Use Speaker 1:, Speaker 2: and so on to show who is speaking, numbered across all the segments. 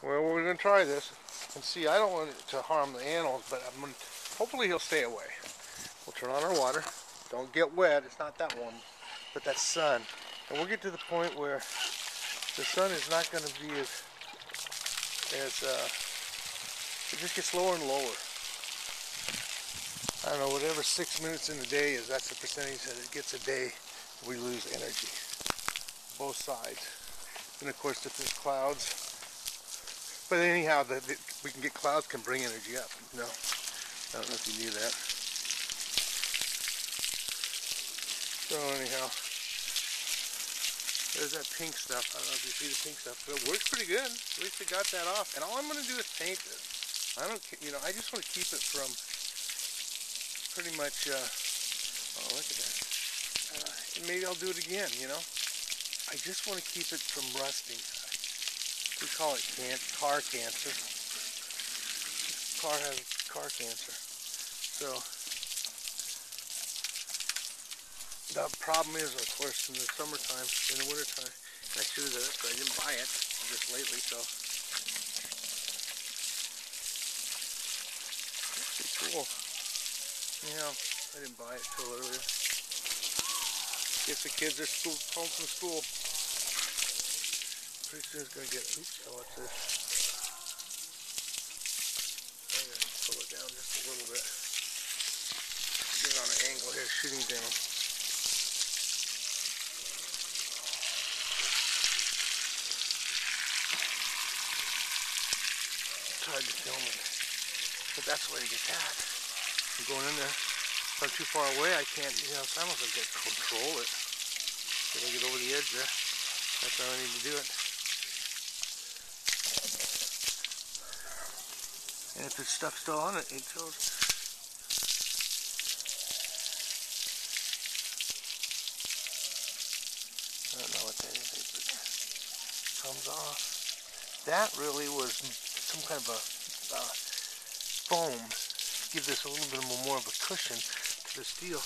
Speaker 1: Well, we're going to try this and see. I don't want it to harm the animals, but hopefully he'll stay away. We'll turn on our water. Don't get wet. It's not that warm, but that's sun. And we'll get to the point where the sun is not going to be as it just gets lower and lower. I don't know, whatever 6 minutes in the day is, that's the percentage that it gets a day we lose energy. Both sides. And of course, if there's clouds. But anyhow, we can get clouds can bring energy up. No, I don't know if you knew that. So anyhow, there's that pink stuff. I don't know if you see the pink stuff, but it works pretty good. At least it got that off. And all I'm going to do is paint this. I don't, I just want to keep it from pretty much, oh, look at that. And maybe I'll do it again, I just want to keep it from rusting. We call it car cancer. Car has car cancer. So, the problem is, of course, in the summertime, in the wintertime, and I should have done it, so I didn't buy it just lately, so. That's pretty cool. Yeah, I didn't buy it till earlier. Guess the kids are home from school. Pretty soon it's gonna get. Oops, what's this? I'm gonna pull it down just a little bit. Get it on an angle here, shooting down. It's hard to film it, but that's the way to get that. I'm going in there. If I'm too far away, I can't, it's almost like I control it. If I get over the edge there, that's how I need to do it. And if there's stuff still on it, it goes. I don't know what that is, but it comes off. That really was some kind of a foam. Give this a little bit more of a cushion to the steel.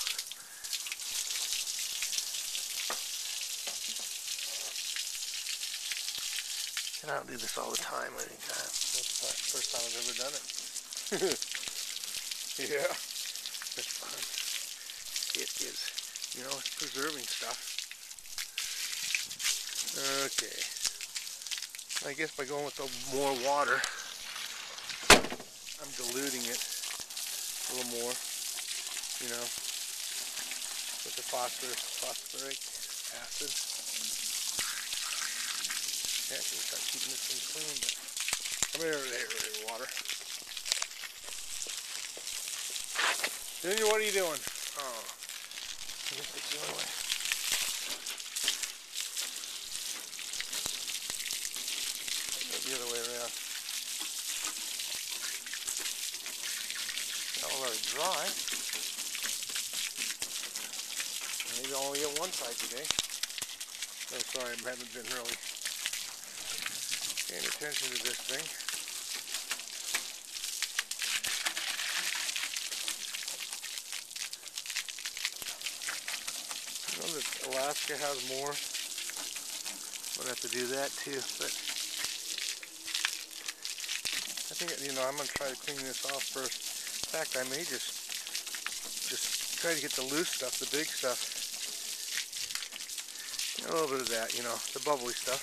Speaker 1: And I don't do this all the time. I think that's the first time I've ever done it. Yeah, that's fun. It is, it's preserving stuff. Okay. I guess by going with the more water, I'm diluting it a little more, with the phosphoric acid. Yeah, I can start keeping this thing clean, but come here, water. Junior, what are you doing? Oh, I guess that's the only way. Go the other way around. I'll let it dry. Maybe I'll only get one side today. Oh, sorry, I haven't been really paying attention to this thing. I know that Alaska has more. I'm gonna have to do that too, but I think, I'm gonna try to clean this off first. In fact, I may just try to get the loose stuff, the big stuff. A little bit of that, the bubbly stuff.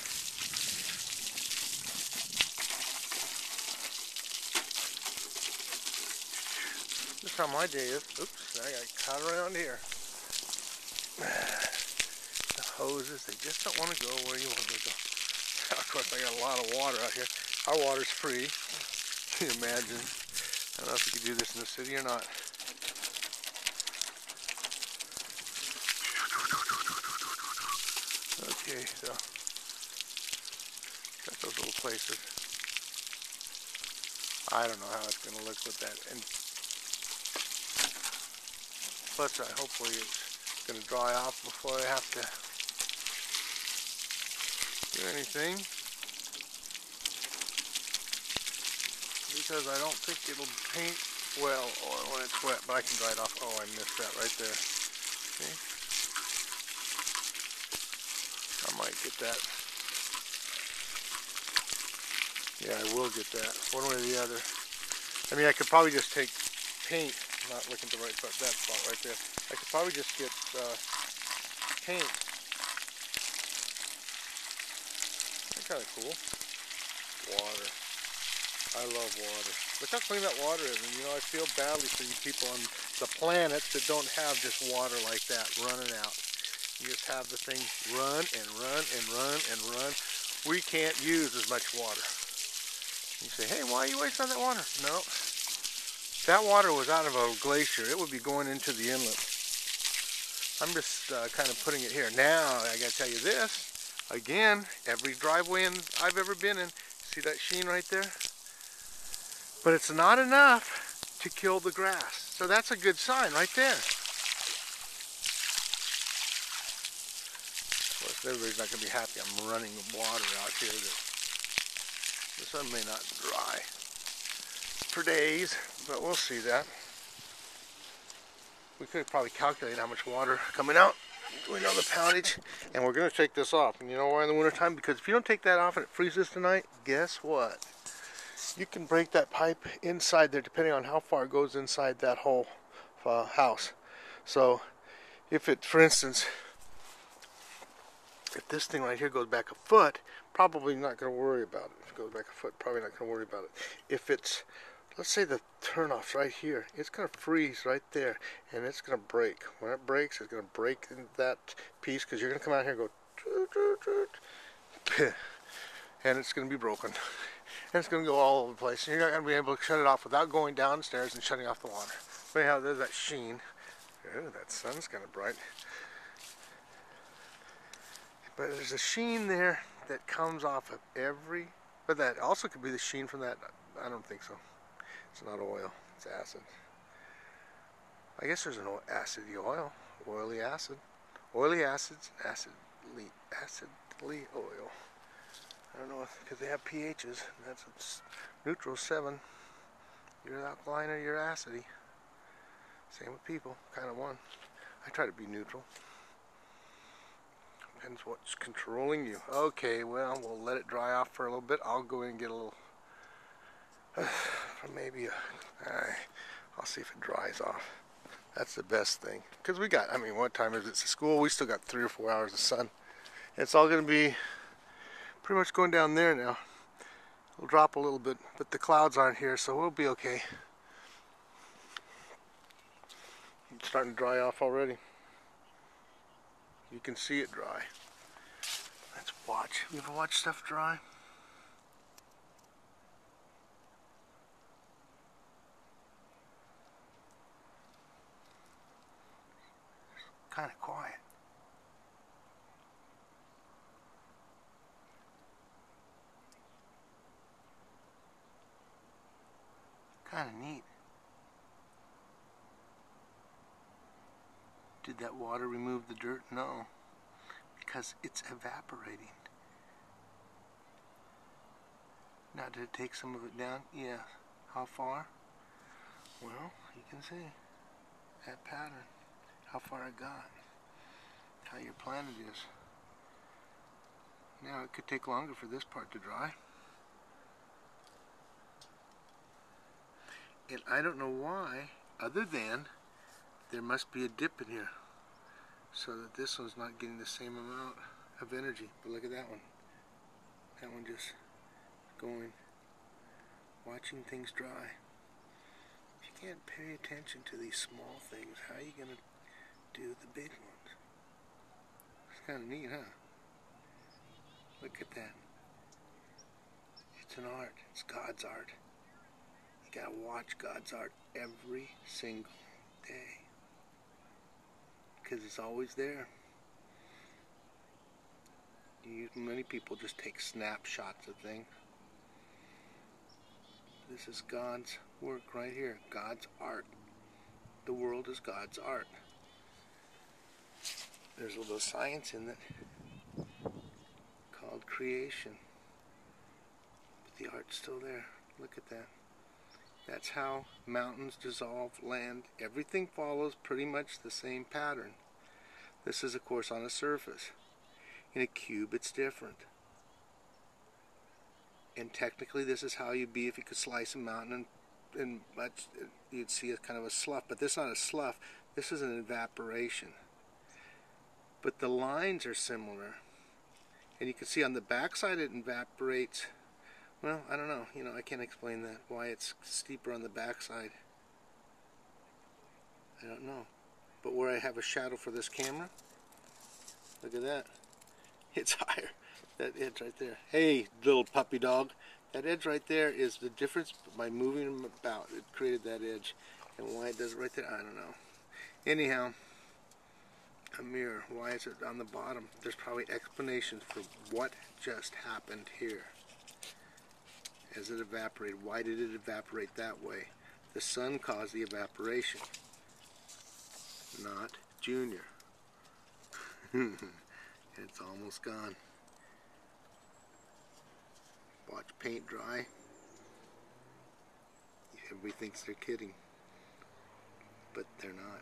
Speaker 1: This is how my day is. Oops, I got caught around here. The hoses, they just don't want to go where you want them to go. Of course, I got a lot of water out here. Our water's free. Can you imagine? I don't know if you can do this in the city or not. Okay, so got those little places. I don't know how it's going to look with that. And plus, hopefully it's going to dry off before I have to do anything. Because I don't think it'll paint well when it's wet, but I can dry it off. Oh, I missed that right there. See? I might get that. Yeah, I will get that, one way or the other. I mean, I could probably just take paint, not looking at the right spot, that spot right there. I could probably just get paint. That's kind of cool. Water. I love water. Look how clean that water is. And you know, I feel badly for you people on the planet that don't have just water like that running out. You just have the thing run and run and run and run. We can't use as much water. You say, hey, why are you wasting that water? No. That water was out of a glacier. It would be going into the inlet. I'm just kind of putting it here. Now, I gotta tell you this. Again, every driveway I've ever been in, see that sheen right there? But it's not enough to kill the grass. So that's a good sign right there. Of course, everybody's not going to be happy I'm running water out here. The sun may not dry for days, but we'll see that. We could probably calculate how much water coming out. We know the poundage, and we're going to take this off. And you know why in the wintertime? Because if you don't take that off and it freezes tonight, guess what? You can break that pipe inside there depending on how far it goes inside that whole house. So if it, for instance, if this thing right here goes back a foot, probably not going to worry about it. If it goes back a foot, probably not going to worry about it. If it's, let's say the turnoff's right here, it's going to freeze right there and it's going to break. When it breaks, it's going to break in that piece because you're going to come out here and go toot, toot, toot, and it's going to be broken. And it's going to go all over the place. And you're not going to be able to shut it off without going downstairs and shutting off the water. But anyhow, there's that sheen. Ooh, that sun's kind of bright. But there's a sheen there that comes off of every... But that also could be the sheen from that... I don't think so. It's not oil. It's acid. I guess there's an acidy oil. Oily acid. Oily acids. Acidly oil. I don't know, because they have pHs. That's neutral 7. You're alkaline or you're acidy. Same with people, kind of one. I try to be neutral. Depends what's controlling you. Okay, well, we'll let it dry off for a little bit. I'll go in and get a little, maybe I'll see if it dries off. That's the best thing. Because we got, I mean, what time is it? It's school. We still got 3 or 4 hours of sun. It's all going to be pretty much going down there now. It'll drop a little bit, but the clouds aren't here, so we'll be okay. It's starting to dry off already. You can see it dry. Let's watch. You ever watch stuff dry? Kind of quiet. Kind of neat. Did that water remove the dirt? No, because it's evaporating. Now, did it take some of it down? Yeah. How far? Well, you can see that pattern, how far it got, how your planet is. Now, it could take longer for this part to dry. And I don't know why, other than there must be a dip in here so that this one's not getting the same amount of energy. But look at that one. That one just going, watching things dry. If you can't pay attention to these small things, how are you going to do the big ones? It's kind of neat, huh? Look at that. It's an art. It's God's art. You gotta watch God's art every single day, because it's always there. Many people just take snapshots of things. This is God's work right here. God's art. The world is God's art. There's a little science in it called creation, but the art's still there. Look at that. That's how mountains dissolve land. Everything follows pretty much the same pattern. This is, of course, on a surface. In a cube, it's different. And technically this is how you'd be if you could slice them out, and you'd see a kind of a slough. But this is not a slough, this is an evaporation. But the lines are similar. And you can see on the backside it evaporates. Well, I don't know. You know, I can't explain that, why it's steeper on the backside. I don't know. But where I have a shadow for this camera, look at that. It's higher. That edge right there. Hey, little puppy dog. That edge right there is the difference by moving them about. It created that edge. And why it does it right there, I don't know. Anyhow, a mirror. Why is it on the bottom? There's probably explanations for what just happened here as it evaporated. Why did it evaporate that way? The sun caused the evaporation, not Junior. It's almost gone. Watch paint dry. Everybody thinks they're kidding, but they're not.